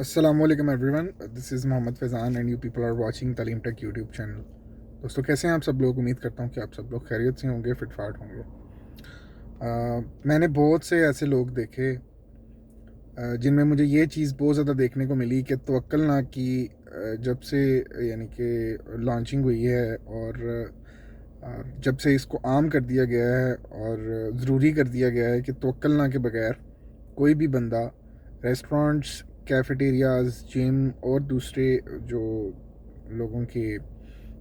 अस्सलामुअलैकुम everyone, this is Mohammad Faizan and you people are watching Taleem tech YouTube channel. दोस्तों, कैसे हैं आप सब लोग? उम्मीद करता हूँ कि आप सब लोग खैरियत से होंगे, फिटफाट होंगे। मैंने बहुत से ऐसे लोग देखे जिनमें मुझे ये चीज़ बहुत ज़्यादा देखने को मिली कि तवक्कल ना की जब से यानी कि लॉन्चिंग हुई है और जब से इसको आम कर दिया गया है और ज़रूरी कर दिया गया है कि तवक्कल ना के बगैर कोई भी बंदा रेस्टोरेंट्स, कैफेटेरियाज़, जिम और दूसरे जो लोगों के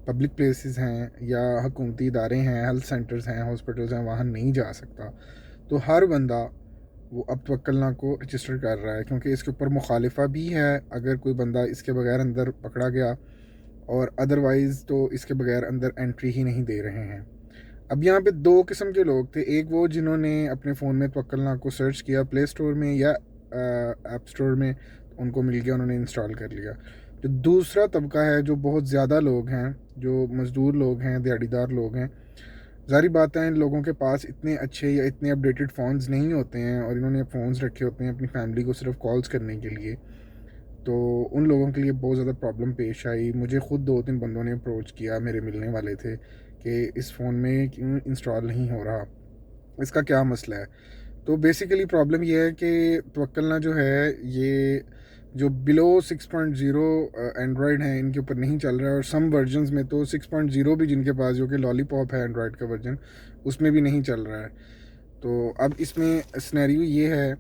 पब्लिक प्लेसेस हैं या हुकूमती इदारे हैं, हेल्थ सेंटर्स हैं, हॉस्पिटल्स हैं, वहाँ नहीं जा सकता। तो हर बंदा वो अब तवक्लना को रजिस्टर कर रहा है, क्योंकि इसके ऊपर मुखालिफा भी है अगर कोई बंदा इसके बगैर अंदर पकड़ा गया, और अदरवाइज़ तो इसके बगैर अंदर एंट्री ही नहीं दे रहे हैं। अब यहाँ पे दो किस्म के लोग थे। एक वो जिन्होंने अपने फ़ोन में तवक्लना को सर्च किया प्ले स्टोर में या ऐप स्टोर में, उनको मिल गया, उन्होंने इंस्टॉल कर लिया। जो दूसरा तबका है, जो बहुत ज़्यादा लोग हैं, जो मज़दूर लोग हैं, दिहाड़ीदार लोग हैं, ज़ाहिर बात है इन लोगों के पास इतने अच्छे या इतने अपडेटेड फ़ोन्स नहीं होते हैं, और इन्होंने फ़ोन्स रखे होते हैं अपनी फैमिली को सिर्फ कॉल्स करने के लिए। तो उन लोगों के लिए बहुत ज़्यादा प्रॉब्लम पेश आई। मुझे ख़ुद 2-3 बंदों ने अप्रोच किया, मेरे मिलने वाले थे, कि इस फ़ोन में क्यों इंस्टॉल नहीं हो रहा, इसका क्या मसला है। तो बेसिकली प्रॉब्लम ये है कि तवक्लना जो है, ये जो बिलो 6.0 एंड्रॉयड हैं, इनके ऊपर नहीं चल रहा है, और सम वर्जन्स में तो 6.0 भी जिनके पास, जो कि लॉलीपॉप है एंड्रॉयड का वर्जन, उसमें भी नहीं चल रहा है। तो अब इसमें सिनेरियो ये है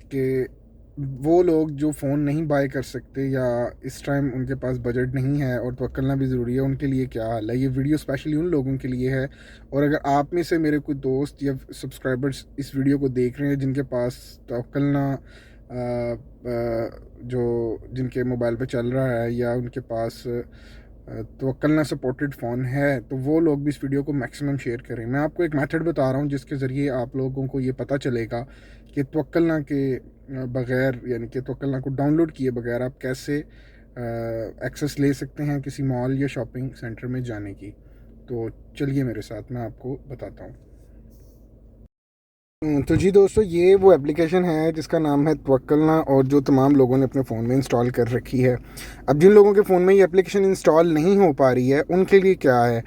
कि वो लोग जो फ़ोन नहीं बाय कर सकते या इस टाइम उनके पास बजट नहीं है और तवक्लना भी ज़रूरी है, उनके लिए क्या हाल है। ये वीडियो स्पेशली उन लोगों के लिए है। और अगर आप में से मेरे कोई दोस्त या सब्सक्राइबर्स इस वीडियो को देख रहे हैं जिनके पास तवक्लना जो जिनके मोबाइल पे चल रहा है, या उनके पास तवक्लना सपोर्टेड फ़ोन है, तो वो लोग भी इस वीडियो को मैक्सिमम शेयर करें। मैं आपको एक मेथड बता रहा हूँ जिसके ज़रिए आप लोगों को ये पता चलेगा कि तवक्लना के बग़ैर, यानी कि तवक्लना को डाउनलोड किए बगैर आप कैसे एक्सेस ले सकते हैं किसी मॉल या शॉपिंग सेंटर में जाने की। तो चलिए मेरे साथ, मैं आपको बताता हूँ। तो जी दोस्तों, ये वो एप्लीकेशन है जिसका नाम है तवक्लना, और जो तमाम लोगों ने अपने फ़ोन में इंस्टॉल कर रखी है। अब जिन लोगों के फ़ोन में ये एप्लीकेशन इंस्टॉल नहीं हो पा रही है, उनके लिए क्या है,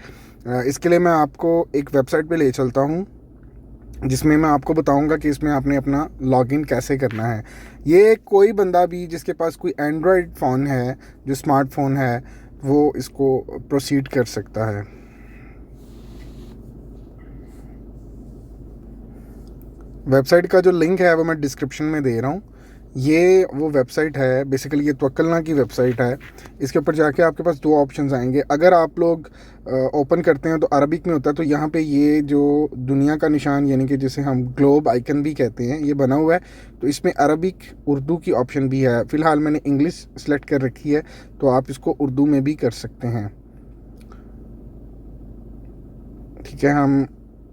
इसके लिए मैं आपको एक वेबसाइट पे ले चलता हूँ, जिसमें मैं आपको बताऊंगा कि इसमें आपने अपना लॉगिन कैसे करना है। ये कोई बंदा भी जिसके पास कोई एंड्रॉयड फ़ोन है, जो स्मार्टफोन है, वो इसको प्रोसीड कर सकता है। वेबसाइट का जो लिंक है वो मैं डिस्क्रिप्शन में दे रहा हूँ। ये वो वेबसाइट है, बेसिकली ये तवक्लना की वेबसाइट है। इसके ऊपर जाके आपके पास दो ऑप्शंस आएंगे। अगर आप लोग ओपन करते हैं तो अरबिक में होता है, तो यहाँ पे ये जो दुनिया का निशान, यानी कि जिसे हम ग्लोब आइकन भी कहते हैं, ये बना हुआ है। तो इसमें अरबिक, उर्दू की ऑप्शन भी है। फ़िलहाल मैंने इंग्लिश सेलेक्ट कर रखी है, तो आप इसको उर्दू में भी कर सकते हैं। ठीक है, हम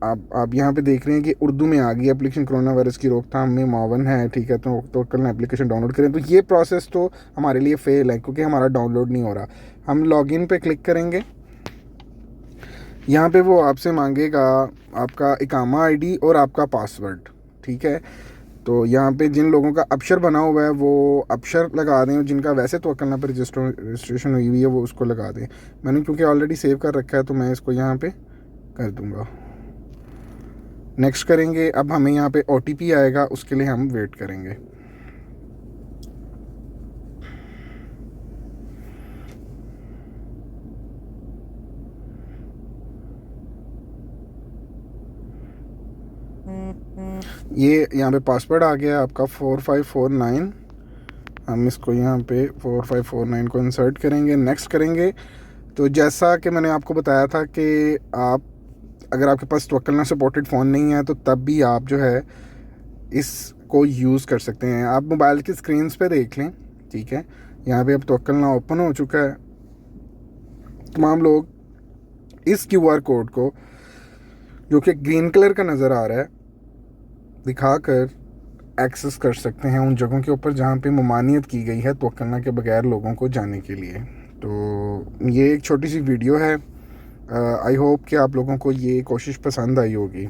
आप यहाँ पे देख रहे हैं कि उर्दू में आ गई एप्लीकेशन कोरोना वायरस की रोकथाम में मावन है। ठीक है, तो कल एप्लीकेशन डाउनलोड करें। तो ये प्रोसेस तो हमारे लिए फेल है, क्योंकि हमारा डाउनलोड नहीं हो रहा। हम लॉगिन पे क्लिक करेंगे। यहाँ पे वो आपसे मांगेगा आपका इकामा आईडी और आपका पासवर्ड। ठीक है, तो यहाँ पे जिन लोगों का अबशर बना हुआ है वो अबशर लगा दें, और जिनका वैसे तवक्लना पर रजिस्ट्रेशन हुई हुई है वो उसको लगा दें। मैंने क्योंकि ऑलरेडी सेव कर रखा है, तो मैं इसको यहाँ पे कर दूँगा। नेक्स्ट करेंगे। अब हमें यहाँ पे OTP आएगा, उसके लिए हम वेट करेंगे। ये यहाँ पे पासवर्ड आ गया आपका 4549। हम इसको यहाँ पे 4549 को इंसर्ट करेंगे, नेक्स्ट करेंगे। तो जैसा कि मैंने आपको बताया था कि आप, अगर आपके पास तवक्लना सपोर्टेड फ़ोन नहीं है, तो तब भी आप जो है इसको यूज़ कर सकते हैं। आप मोबाइल की स्क्रीन पे देख लें। ठीक है, यहाँ पे अब तवक्लना ओपन हो चुका है। तमाम लोग इस QR कोड को, जो कि ग्रीन कलर का नज़र आ रहा है, दिखाकर एक्सेस कर सकते हैं उन जगहों के ऊपर जहाँ पे ममानियत की गई है तवक्लना के बगैर लोगों को जाने के लिए। तो ये एक छोटी सी वीडियो है। आई होप कि आप लोगों को ये कोशिश पसंद आई होगी।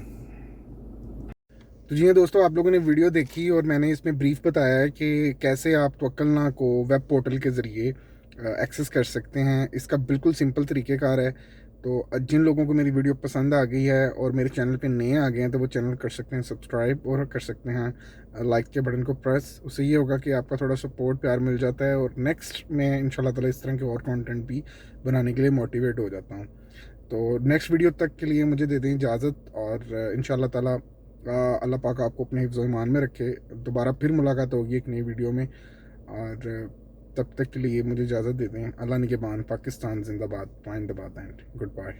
तो जी दोस्तों, आप लोगों ने वीडियो देखी और मैंने इसमें ब्रीफ बताया है कि कैसे आप तवक्लना को वेब पोर्टल के ज़रिए एक्सेस कर सकते हैं। इसका बिल्कुल सिंपल तरीक़ेकार है। तो जिन लोगों को मेरी वीडियो पसंद आ गई है और मेरे चैनल पे नए आ गए हैं, तो वो चैनल कर सकते हैं सब्सक्राइब और कर सकते हैं लाइक के बटन को प्रेस। उससे ये होगा कि आपका थोड़ा सपोर्ट प्यार मिल जाता है और नेक्स्ट में इंशाल्लाह ताला इस तरह के और कंटेंट भी बनाने के लिए मोटिवेट हो जाता हूँ। तो नेक्स्ट वीडियो तक के लिए मुझे दे दें इजाज़त और इंशाल्लाह ताला अल्लाह पाक आपको अपने हिफ्ज़ ईमान में रखे। दोबारा फिर मुलाकात होगी एक नई वीडियो में, और तब तक के लिए मुझे इजाज़त दे दें। अल्लाह निगहबान। पाकिस्तान जिंदाबाद, पाइंदाबाद एंड गुड बाय।